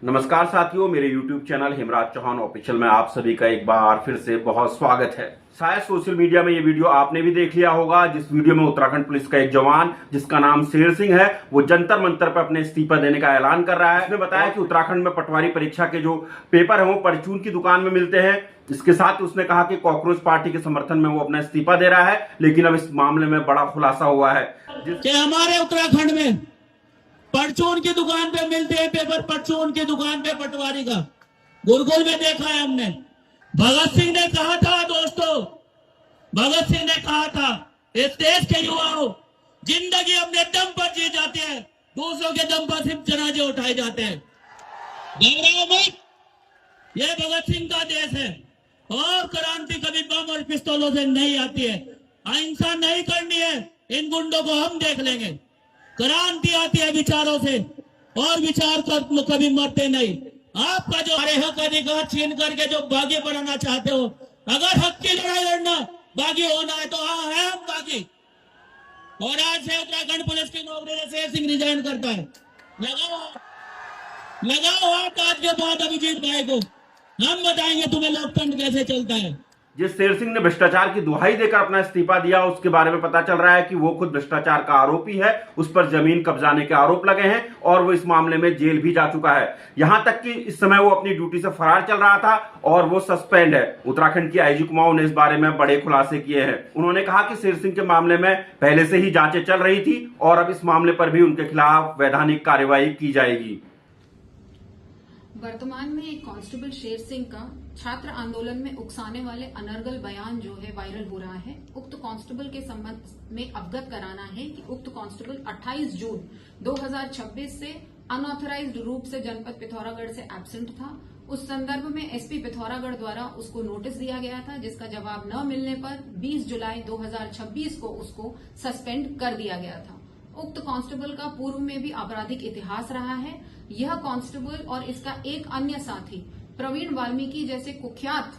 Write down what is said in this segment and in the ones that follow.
नमस्कार साथियों, मेरे YouTube channel Hemraj Chauhan official में आप सभी का एक बार फिर से बहुत स्वागत है। शायद सोशल मीडिया में ये वीडियो आपने भी देख लिया होगा, जिस वीडियो में उत्तराखंड पुलिस का एक जवान जिसका नाम शेर सिंह है, वो जंतर मंतर पर अपने इस्तीफा देने का ऐलान कर रहा है। उसने बताया कि उत्तराखंड में पटवारी परीक्षा के जो पेपर है वो परचून की दुकान में मिलते हैं। इसके साथ उसने कहा कि कॉकरोच पार्टी के समर्थन में वो अपना इस्तीफा दे रहा है, लेकिन अब इस मामले में बड़ा खुलासा हुआ है कि हमारे उत्तराखंड में परचून की दुकान पे मिलते हैं पेपर, परचून की दुकान पे पटवारी का गुरुकुल में देखा है हमने। भगत सिंह ने कहा था दोस्तों, भगत सिंह ने कहा था इस देश के युवाओं, जिंदगी अपने दम पर जी जाते हैं, दूसरों के दम पर सिर्फ जनाजे उठाए जाते हैं। घबराओ मत, यह भगत सिंह का देश है और क्रांति कभी बम और पिस्तौलों से नहीं आती है। अहिंसा नहीं करनी है, इन गुंडों को हम देख लेंगे। क्रांति आती है विचारों से और विचार कर कभी मरते नहीं। आपका जो हरे हक अधिकार छीन करके जो बागी बनाना चाहते हो, अगर हक की लड़ाई लड़ना बागी होना है तो हाँ है हम बागी। और आज से उत्तराखंड पुलिस की नौकरी से शेर सिंह रिजाइन करता है। लगाओ हाथ आज के बाद अभिजीत भाई को, हम बताएंगे तुम्हें लोकतंत्र कैसे चलता है। जिस शेर सिंह ने भ्रष्टाचार की दुहाई देकर अपना इस्तीफा दिया, उसके बारे में पता चल रहा है कि वो खुद भ्रष्टाचार का आरोपी है। उस पर जमीन कब्जाने के आरोप लगे हैं और वो इस मामले में जेल भी जा चुका है। यहां तक कि इस समय वो अपनी ड्यूटी से फरार चल रहा था और वो सस्पेंड है। उत्तराखंड की आईजी कुमाऊं ने इस बारे में बड़े खुलासे किए हैं। उन्होंने कहा कि शेर सिंह के मामले में पहले से ही जांचें चल रही थी और अब इस मामले पर भी उनके खिलाफ वैधानिक कार्रवाई की जाएगी। वर्तमान में एक कांस्टेबल शेर सिंह का छात्र आंदोलन में उकसाने वाले अनर्गल बयान जो है वायरल हो रहा है। उक्त कांस्टेबल के संबंध में अवगत कराना है कि उक्त कांस्टेबल 28 जून 2026 से अनऑथराइज्ड रूप से जनपद पिथौरागढ़ से एब्सेंट था। उस संदर्भ में एसपी पिथौरागढ़ द्वारा उसको नोटिस दिया गया था, जिसका जवाब न मिलने पर 20 जुलाई 2026 को उसको सस्पेंड कर दिया गया था। उक्त कांस्टेबल का पूर्व में भी आपराधिक इतिहास रहा है। यह कांस्टेबल और इसका एक अन्य साथी प्रवीण वाल्मीकि जैसे कुख्यात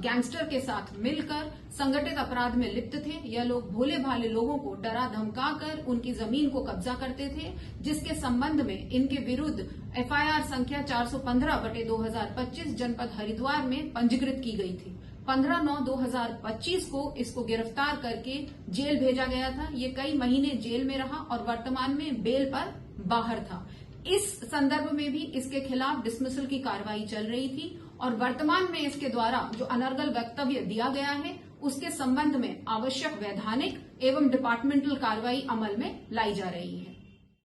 गैंगस्टर के साथ मिलकर संगठित अपराध में लिप्त थे। यह लोग भोले भाले लोगों को डरा धमकाकर उनकी जमीन को कब्जा करते थे, जिसके संबंध में इनके विरुद्ध एफआईआर संख्या 415/2025 जनपद हरिद्वार में पंजीकृत की गई थी। 15/9/2025 को इसको गिरफ्तार करके जेल भेजा गया था। ये कई महीने जेल में रहा और वर्तमान में बेल पर बाहर था। इस संदर्भ में भी इसके खिलाफ डिसमिसल की कार्रवाई चल रही थी और वर्तमान में इसके द्वारा जो अनर्गल वक्तव्य दिया गया है, उसके संबंध में आवश्यक वैधानिक एवं डिपार्टमेंटल कार्रवाई अमल में लाई जा रही है।